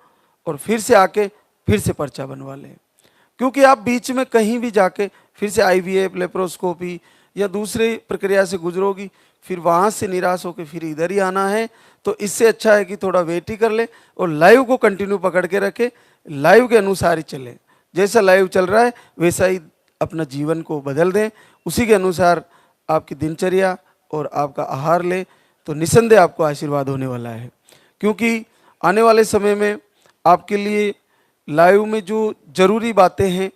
और फिर से आके फिर से पर्चा बनवा लें। क्योंकि आप बीच में कहीं भी जाके फिर से IVF, लेप्रोस्कोपी या दूसरी प्रक्रिया से गुजरोगी, फिर वहाँ से निराश होकर फिर इधर ही आना है। तो इससे अच्छा है कि थोड़ा वेट ही कर ले और लाइव को कंटिन्यू पकड़ के रखे, लाइव के अनुसार ही चले। जैसा लाइव चल रहा है वैसा ही अपना जीवन को बदल दें, उसी के अनुसार आपकी दिनचर्या और आपका आहार ले तो निस्संदेह आपको आशीर्वाद होने वाला है। क्योंकि आने वाले समय में आपके लिए लाइव में जो जरूरी बातें हैं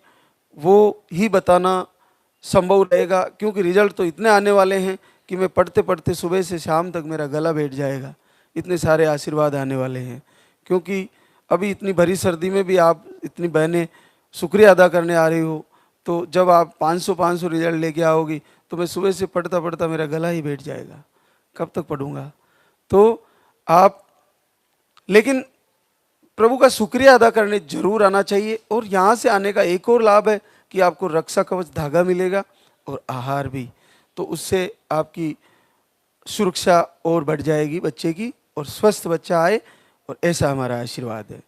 वो ही बताना संभव रहेगा, क्योंकि रिजल्ट तो इतने आने वाले हैं कि मैं पढ़ते पढ़ते सुबह से शाम तक मेरा गला बैठ जाएगा, इतने सारे आशीर्वाद आने वाले हैं। क्योंकि अभी इतनी भरी सर्दी में भी आप इतनी बहनें शुक्रिया अदा करने आ रही हो, तो जब आप 500 रिजल्ट लेके आओगी तो मैं सुबह से पढ़ता पढ़ता मेरा गला ही बैठ जाएगा, कब तक पढ़ूंगा। तो आप लेकिन प्रभु का शुक्रिया अदा करने जरूर आना चाहिए। और यहाँ से आने का एक और लाभ है कि आपको रक्षा कवच धागा मिलेगा और आहार भी, तो उससे आपकी सुरक्षा और बढ़ जाएगी बच्चे की और स्वस्थ बच्चा आए, और ऐसा हमारा आशीर्वाद है।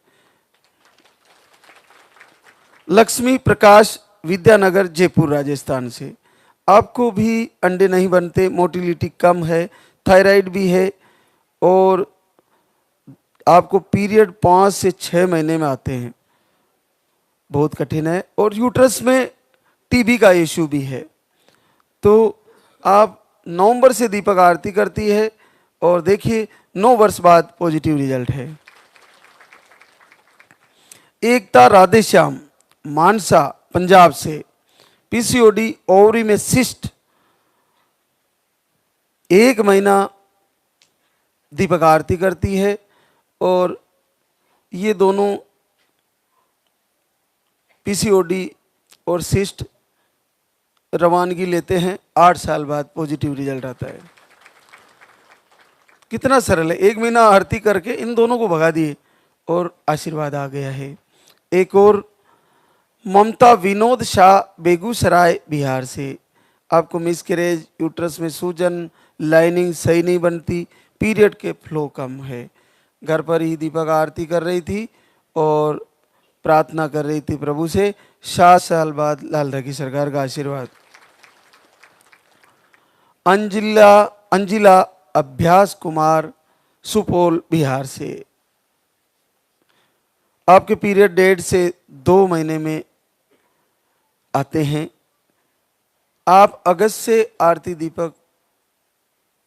लक्ष्मी प्रकाश विद्यानगर जयपुर राजस्थान से, आपको भी अंडे नहीं बनते, मोटिलिटी कम है, थायराइड भी है और आपको पीरियड 5 से 6 महीने में आते हैं, बहुत कठिन है, और यूट्रस में टीबी का इश्यू भी है। तो आप नवंबर से दीपक आरती करती है और देखिए 9 वर्ष बाद पॉजिटिव रिजल्ट है। एकता राधेश्याम मानसा पंजाब से, PCOD, ओवरी में सिस्ट, 1 महीना दीपक आरती करती है और ये दोनों PCOD और सिस्ट रवानगी लेते हैं, 8 साल बाद पॉजिटिव रिजल्ट आता है। कितना सरल है, 1 महीना आरती करके इन दोनों को भगा दिए और आशीर्वाद आ गया है। एक और ममता विनोद शाह बेगूसराय बिहार से, आपको मिसकैरेज, यूट्रस में सूजन, लाइनिंग सही नहीं बनती, पीरियड के फ्लो कम है, घर पर ही दीपक आरती कर रही थी और प्रार्थना कर रही थी प्रभु से, 7 साल बाद लाल धागी सरकार का आशीर्वाद। अंजिला अभ्यास कुमार सुपौल बिहार से, आपके पीरियड 1.5 से 2 महीने में आते हैं। आप अगस्त से आरती दीपक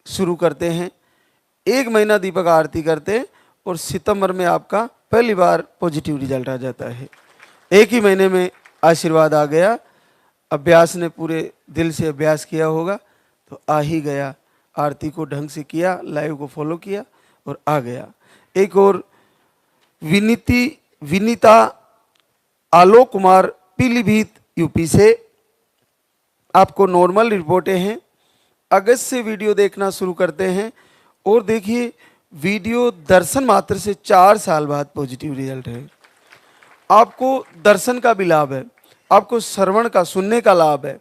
शुरू करते हैं, 1 महीना दीपक आरती करते हैं और सितंबर में आपका पहली बार पॉजिटिव रिजल्ट आ जाता है। 1 ही महीने में आशीर्वाद आ गया। अभ्यास ने पूरे दिल से अभ्यास किया होगा तो आ ही गया, आरती को ढंग से किया, लाइव को फॉलो किया और आ गया। एक और विनीता आलोक कुमार पीलीभीत यूपी से। आपको नॉर्मल रिपोर्टें हैं। अगस्त से वीडियो देखना शुरू करते हैं और देखिए वीडियो दर्शन मात्र से 4 साल बाद पॉजिटिव रिजल्ट है। आपको दर्शन का भी लाभ है, आपको श्रवण का सुनने का लाभ है,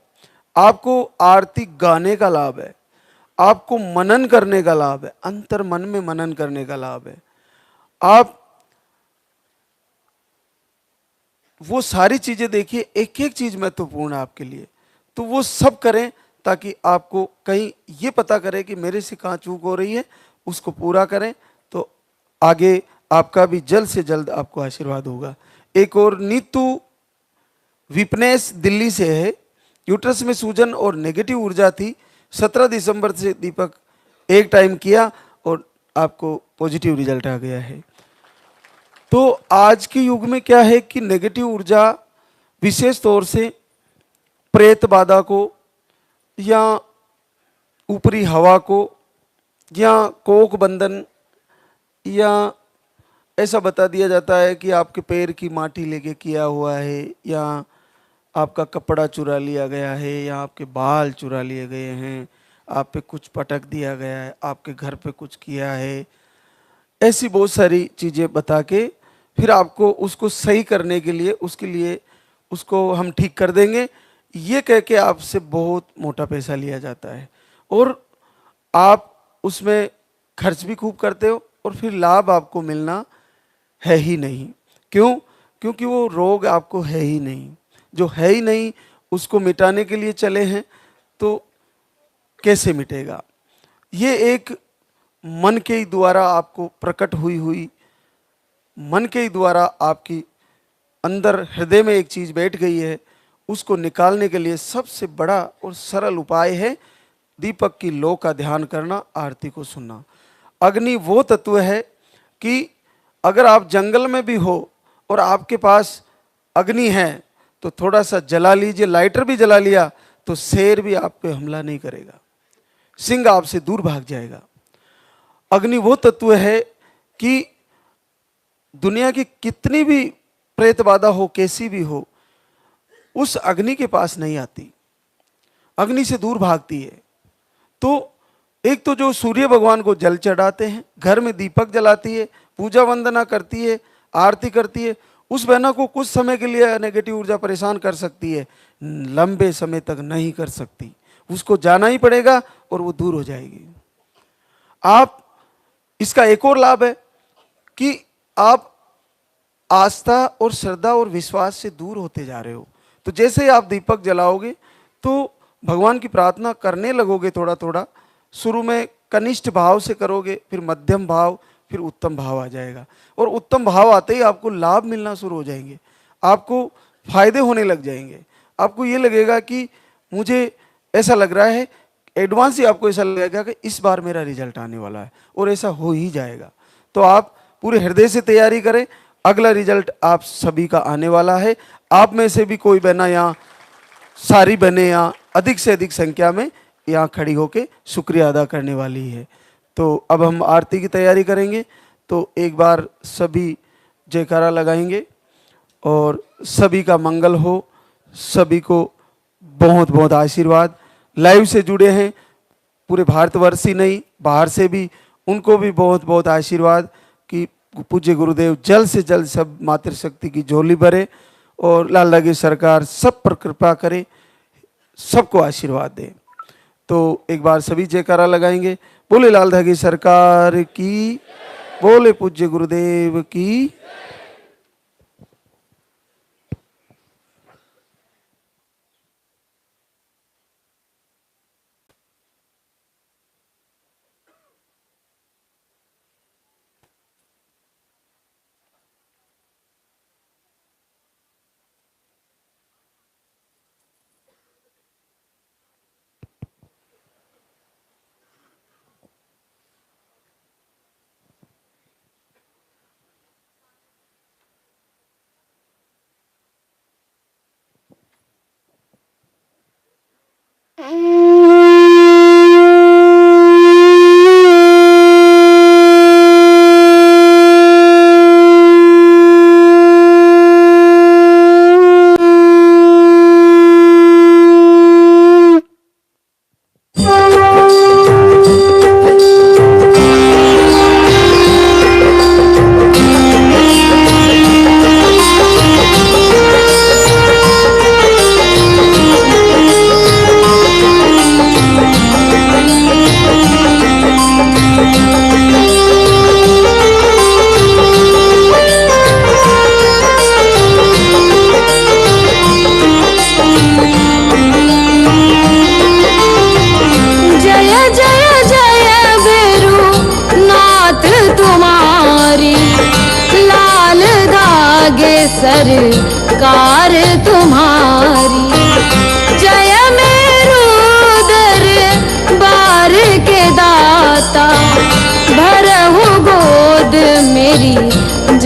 आपको आरती गाने का लाभ है, आपको मनन करने का लाभ है, अंतर मन में मनन करने का लाभ है। आप वो सारी चीजें देखिए, एक एक चीज महत्वपूर्ण है आपके लिए, तो वो सब करें ताकि आपको कहीं ये पता करें कि मेरे से कहाँ चूक हो रही है, उसको पूरा करें तो आगे आपका भी जल्द से जल्द आपको आशीर्वाद होगा। एक और नीतू विपनेश दिल्ली से है। यूट्रस में सूजन और नेगेटिव ऊर्जा थी। 17 दिसंबर से दीपक एक टाइम किया और आपको पॉजिटिव रिजल्ट आ गया है। तो आज के युग में क्या है कि नेगेटिव ऊर्जा विशेष तौर से प्रेत बाधा को या ऊपरी हवा को या कोक बंधन या ऐसा बता दिया जाता है कि आपके पैर की माटी लेके किया हुआ है या आपका कपड़ा चुरा लिया गया है या आपके बाल चुरा लिए गए हैं, आप पे कुछ पटक दिया गया है, आपके घर पे कुछ किया है, ऐसी बहुत सारी चीज़ें बता के फिर आपको उसको सही करने के लिए उसके लिए उसको हम ठीक कर देंगे, ये कह के आपसे बहुत मोटा पैसा लिया जाता है और आप उसमें खर्च भी खूब करते हो और फिर लाभ आपको मिलना है ही नहीं। क्यों? क्योंकि वो रोग आपको है ही नहीं, जो है ही नहीं उसको मिटाने के लिए चले हैं तो कैसे मिटेगा? ये एक मन के ही द्वारा आपको प्रकट हुई हुई, मन के ही द्वारा आपकी अंदर हृदय में एक चीज बैठ गई है, उसको निकालने के लिए सबसे बड़ा और सरल उपाय है दीपक की लौ का ध्यान करना, आरती को सुनना। अग्नि वो तत्व है कि अगर आप जंगल में भी हो और आपके पास अग्नि है तो थोड़ा सा जला लीजिए, लाइटर भी जला लिया तो शेर भी आप पे हमला नहीं करेगा, सिंह आपसे दूर भाग जाएगा। अग्नि वो तत्व है कि दुनिया की कितनी भी प्रेत बाधा हो, कैसी भी हो, उस अग्नि के पास नहीं आती, अग्नि से दूर भागती है। तो एक तो जो सूर्य भगवान को जल चढ़ाते हैं, घर में दीपक जलाती है, पूजा वंदना करती है, आरती करती है, उस बहना को कुछ समय के लिए नेगेटिव ऊर्जा परेशान कर सकती है, लंबे समय तक नहीं कर सकती, उसको जाना ही पड़ेगा और वो दूर हो जाएगी। आप इसका एक और लाभ है कि आप आस्था और श्रद्धा और विश्वास से दूर होते जा रहे हो। तो जैसे ही आप दीपक जलाओगे तो भगवान की प्रार्थना करने लगोगे, थोड़ा थोड़ा शुरू में कनिष्ठ भाव से करोगे, फिर मध्यम भाव, फिर उत्तम भाव आ जाएगा और उत्तम भाव आते ही आपको लाभ मिलना शुरू हो जाएंगे, आपको फायदे होने लग जाएंगे। आपको ये लगेगा कि मुझे ऐसा लग रहा है, एडवांस ही आपको ऐसा लगेगा कि इस बार मेरा रिजल्ट आने वाला है और ऐसा हो ही जाएगा। तो आप पूरे हृदय से तैयारी करें, अगला रिजल्ट आप सभी का आने वाला है। आप में से भी कोई बहना यहाँ, सारी बहनें यहाँ अधिक से अधिक संख्या में यहाँ खड़ी होके शुक्रिया अदा करने वाली है। तो अब हम आरती की तैयारी करेंगे, तो एक बार सभी जयकारा लगाएंगे और सभी का मंगल हो, सभी को बहुत बहुत आशीर्वाद। लाइव से जुड़े हैं पूरे भारतवर्ष ही नहीं, बाहर से भी, उनको भी बहुत बहुत आशीर्वाद कि पूज्य गुरुदेव जल्द से जल्द सब मातृशक्ति की झोली भरे और लाल लागी सरकार सब पर कृपा करे, सबको आशीर्वाद दे। तो एक बार सभी जयकारा लगाएंगे। बोले लाल धागी सरकार की, बोले पूज्य गुरुदेव की।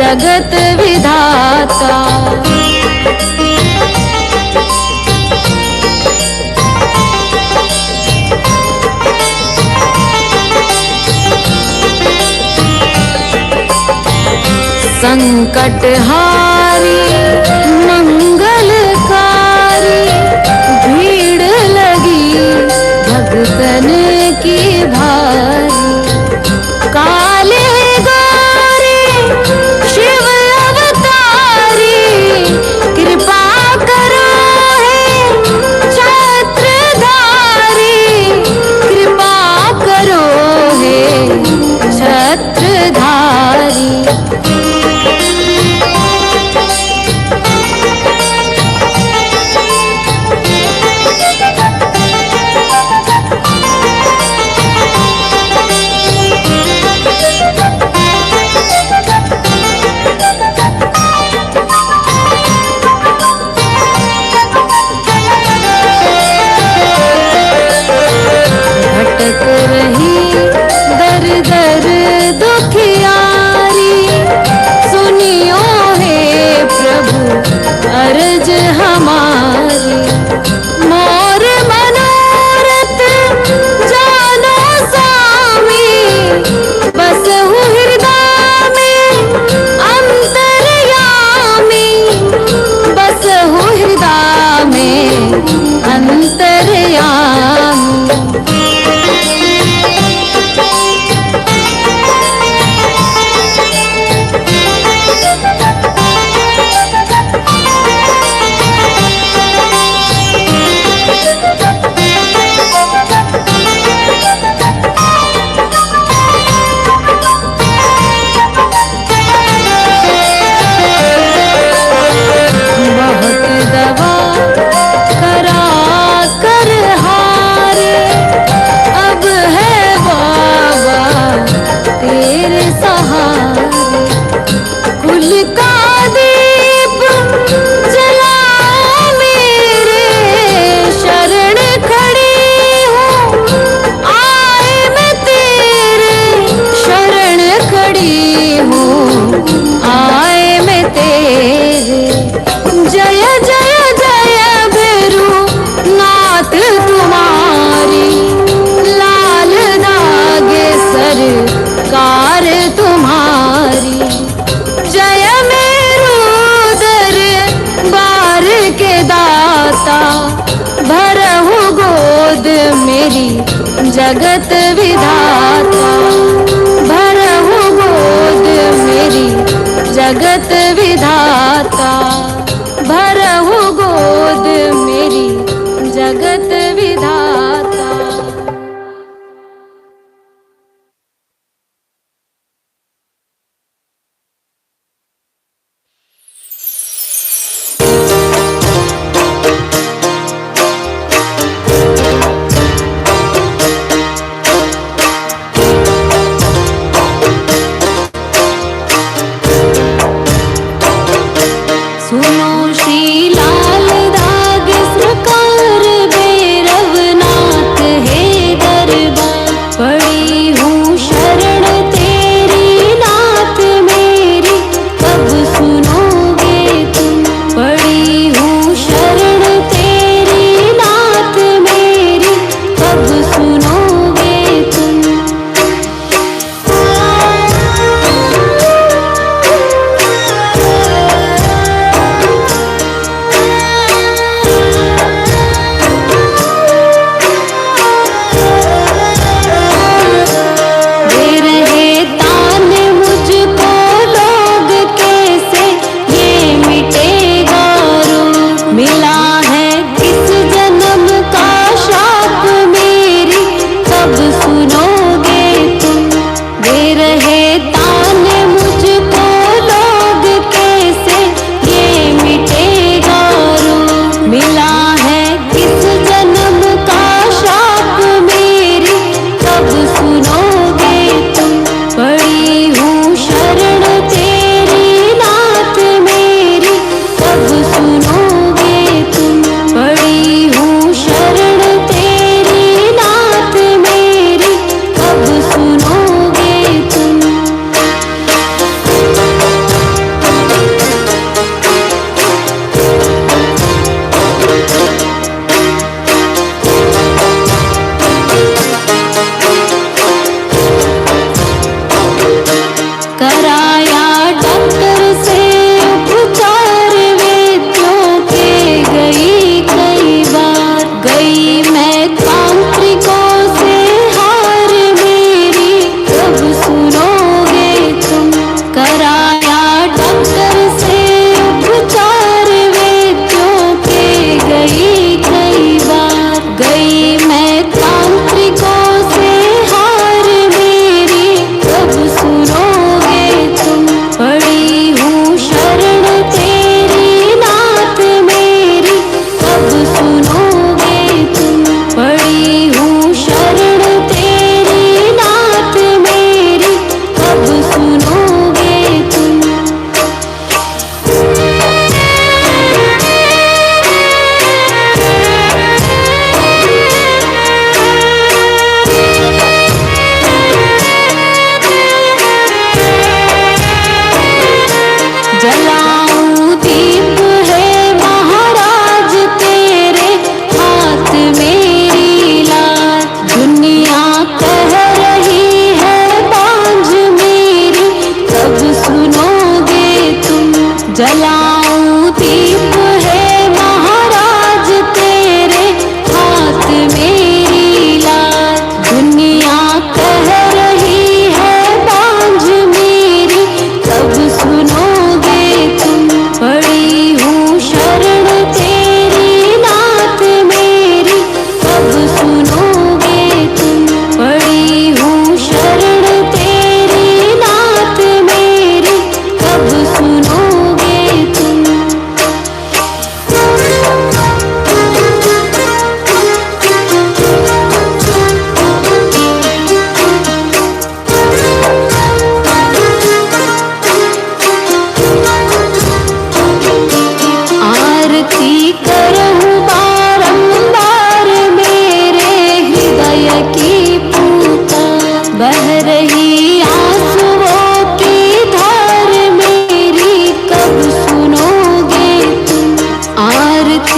जगत विधाता। संकट हारी मंगलकारी, भीड़ लगी भक्तन की भारी। काले गौरी शिव अवतारी, कृपा करो हे छत्रधारी, कृपा करो हे छत्रधारी। भटक रही दर दर दुखियारी, सुनियो हे प्रभु अर्ज हमारी। मोर मनोरथ जानो स्वामी, बसहु हृदय में अंतर्यामी, बसहु हृदय में अंतर्यामी। बहुत दवा करा कर हारे, अब है बाबा तेरे सहारे। कुल का दीप जलाओ मेरे, शरण खड़ी हूँ आए मैं तेरे, शरण खड़ी हूँ आए मैं तेरे। जय जय जय भैरू नाथ तुम्हारी, लाल दागे सरकार तुम्हारी। जय मेरू दरबार के दाता, भरहु गोद मेरी जगत विधाता, भरहु गोद मेरी जगत विधाता, भरहु गोद मेरी जगत विधाता।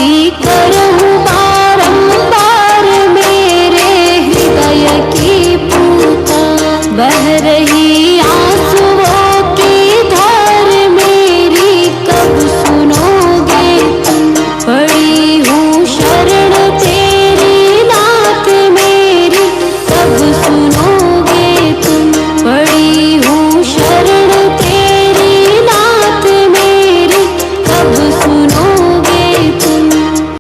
श्री